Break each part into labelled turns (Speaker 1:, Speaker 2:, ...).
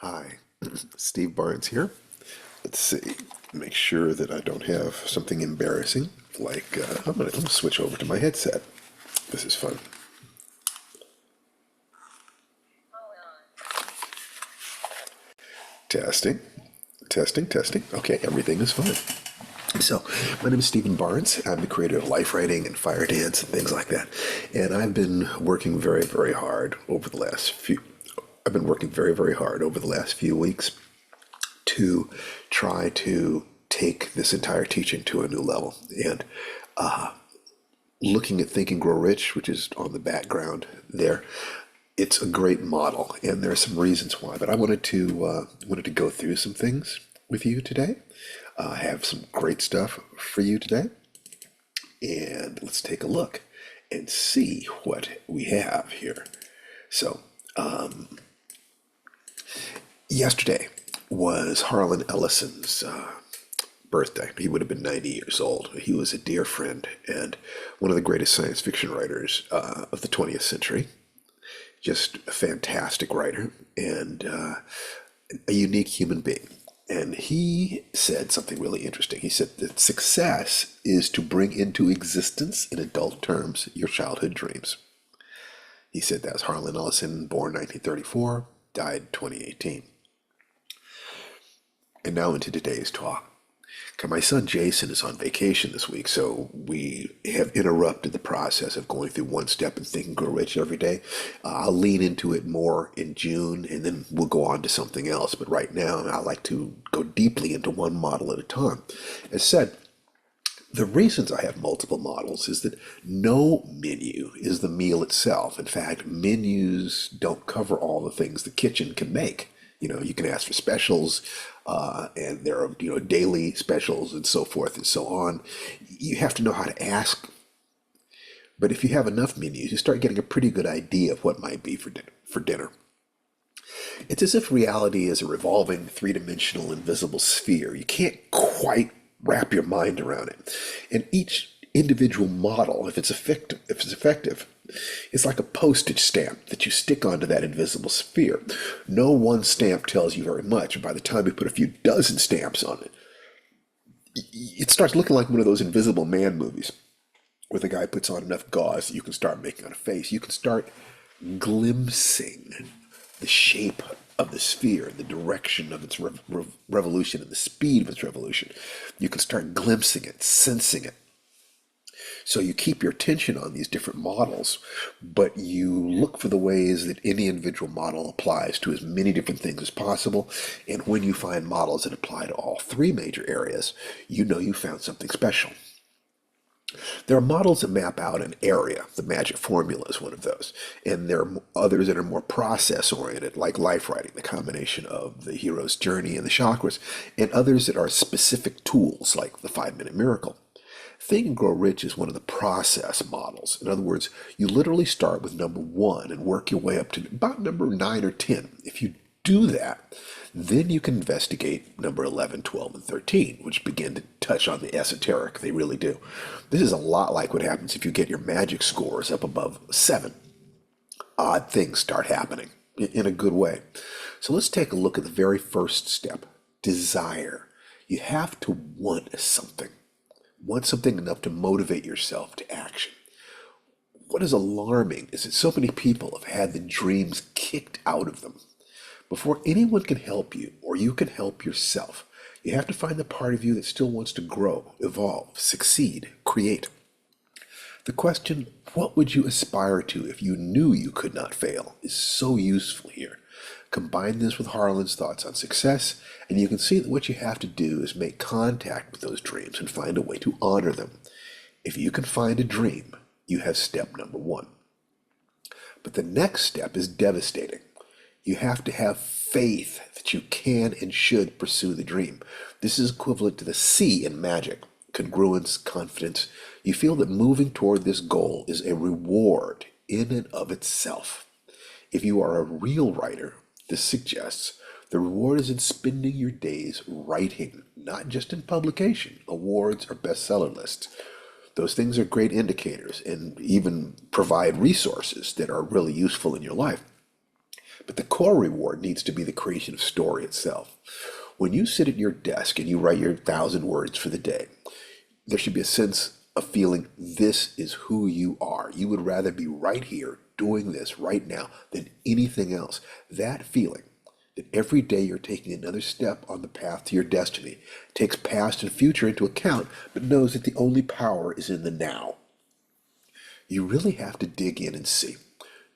Speaker 1: Hi, Steve Barnes here. Let's see, make sure that I don't have something embarrassing. Like, I'm gonna switch over to my headset. This is fun. Testing, testing, testing. Okay, everything is fine. So, my name is Stephen Barnes. I'm the creator of Life Writing and Fire Dance and things like that. And I've been working very, very hard over the last few. I've been working very, very hard over the last few weeks to try to take this entire teaching to a new level. And looking at Think and Grow Rich, which is on the background there, it's a great model, and there are some reasons why. But I wanted to go through some things with you today. I have some great stuff for you today, and let's take a look and see what we have here. So, yesterday was Harlan Ellison's birthday. He would have been 90 years old. He was a dear friend and one of the greatest science fiction writers of the 20th century. Just a fantastic writer and a unique human being. And he said something really interesting. He said that success is to bring into existence, in adult terms, your childhood dreams. He said that was Harlan Ellison, born 1934, died 2018. And now into today's talk. Okay, my son Jason is on vacation this week, so we have interrupted the process of going through one step and Think and Grow Rich every day. I'll lean into it more in June, and then we'll go on to something else. But right now, I like to go deeply into one model at a time. As said, the reasons I have multiple models is that no menu is the meal itself. In fact, menus don't cover all the things the kitchen can make. You can ask for specials, and there are, daily specials and so forth and so on. You have to know how to ask. But if you have enough menus, you start getting a pretty good idea of what might be for dinner. It's as if reality is a revolving, three-dimensional, invisible sphere. You can't quite wrap your mind around it. And each individual model, if it's effective, it's like a postage stamp that you stick onto that invisible sphere. No one stamp tells you very much, and by the time you put a few dozen stamps on it, it starts looking like one of those Invisible Man movies where the guy puts on enough gauze that you can start making on a face. You can start glimpsing the shape of the sphere, the direction of its revolution, and the speed of its revolution. You can start glimpsing it, sensing it. So you keep your attention on these different models, but you look for the ways that any individual model applies to as many different things as possible. And when you find models that apply to all three major areas, you know you found something special. There are models that map out an area. The magic formula is one of those. And there are others that are more process oriented, like life writing, the combination of the hero's journey and the chakras, and others that are specific tools, like the 5-minute miracle. Think and Grow Rich is one of the process models. In other words, you literally start with number 1 and work your way up to about number 9 or 10. If you do that, then you can investigate number 11, 12, and 13, which begin to touch on the esoteric. They really do. This is a lot like what happens if you get your magic scores up above 7. Odd things start happening in a good way. So let's take a look at the very first step, desire. You have to want something. Want something enough to motivate yourself to action. What is alarming is that so many people have had the dreams kicked out of them. Before anyone can help you, or you can help yourself, you have to find the part of you that still wants to grow, evolve, succeed, create. The question, what would you aspire to if you knew you could not fail, is so useful here. Combine this with Harlan's thoughts on success, and you can see that what you have to do is make contact with those dreams and find a way to honor them. If you can find a dream, you have step number 1. But the next step is devastating. You have to have faith that you can and should pursue the dream. This is equivalent to the C in magic, congruence, confidence. You feel that moving toward this goal is a reward in and of itself. If you are a real writer, this suggests the reward is in spending your days writing, not just in publication, awards, or bestseller lists. Those things are great indicators and even provide resources that are really useful in your life. But the core reward needs to be the creation of story itself. When you sit at your desk and you write your 1,000 words for the day, there should be a sense of feeling this is who you are. You would rather be right here doing this right now than anything else. That feeling that every day you're taking another step on the path to your destiny, takes past and future into account, but knows that the only power is in the now. You really have to dig in and see.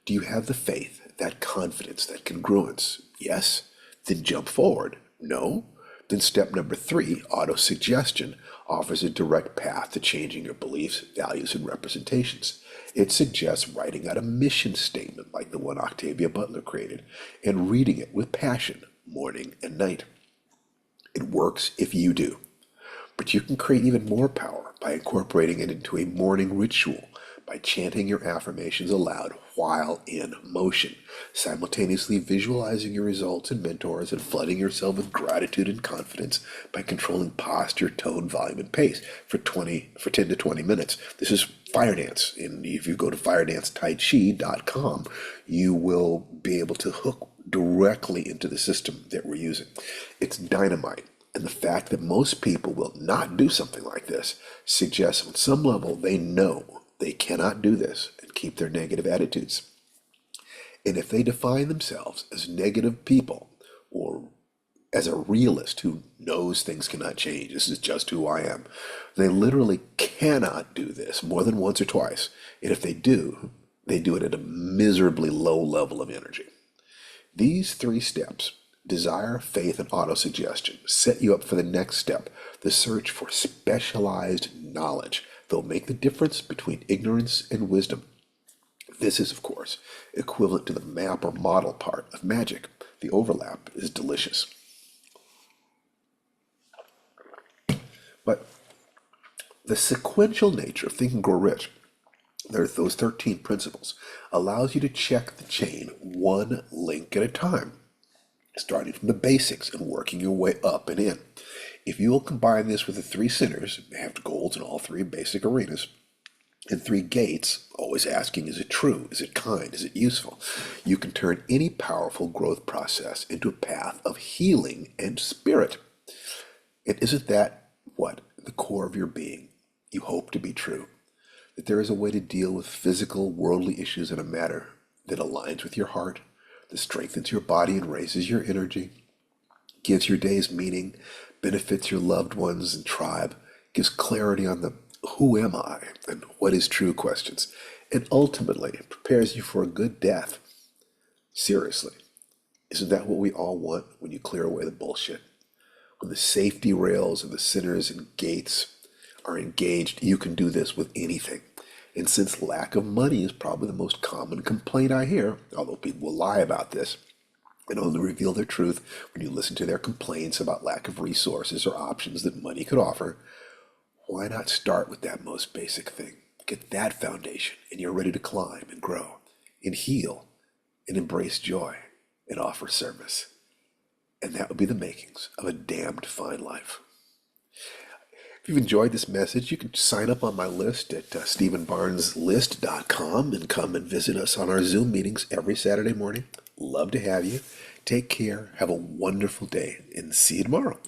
Speaker 1: Do you have the faith, that confidence, that congruence? Yes? Then jump forward. No? Then step number 3, autosuggestion, offers a direct path to changing your beliefs, values, and representations. It suggests writing out a mission statement like the one Octavia Butler created and reading it with passion, morning and night. It works if you do. But you can create even more power by incorporating it into a morning ritual, by chanting your affirmations aloud while in motion, simultaneously visualizing your results and mentors and flooding yourself with gratitude and confidence by controlling posture, tone, volume, and pace for 10 to 20 minutes. This is fire dance. And if you go to firedancetaichi.com, you will be able to hook directly into the system that we're using. It's dynamite. And the fact that most people will not do something like this suggests on some level they know they cannot do this and keep their negative attitudes. And if they define themselves as negative people or as a realist who knows things cannot change, this is just who I am, they literally cannot do this more than once or twice. And if they do it at a miserably low level of energy. These 3 steps, desire, faith, and autosuggestion, set you up for the next step, the search for specialized knowledge that will make the difference between ignorance and wisdom. This is, of course, equivalent to the map or model part of magic. The overlap is delicious. But the sequential nature of Think and Grow Rich, there's those 13 principles, allows you to check the chain one link at a time, starting from the basics and working your way up and in. If you will combine this with the 3 sinners, have goals in all 3 basic arenas, and 3 gates, always asking, is it true? Is it kind? Is it useful? You can turn any powerful growth process into a path of healing and spirit. And isn't that what the core of your being you hope to be true? That there is a way to deal with physical, worldly issues in a manner that aligns with your heart, that strengthens your body and raises your energy, gives your days meaning, benefits your loved ones and tribe, gives clarity on the who am I and what is true questions, and ultimately prepares you for a good death. Seriously, isn't that what we all want when you clear away the bullshit? When the safety rails of the sinners and gates are engaged, you can do this with anything. And since lack of money is probably the most common complaint I hear, although people will lie about this and only reveal their truth when you listen to their complaints about lack of resources or options that money could offer, why not start with that most basic thing? Get that foundation, and you're ready to climb and grow and heal and embrace joy and offer service. And that would be the makings of a damned fine life. If you've enjoyed this message, you can sign up on my list at StephenBarnesList.com and come and visit us on our Zoom meetings every Saturday morning. Love to have you. Take care. Have a wonderful day, and see you tomorrow.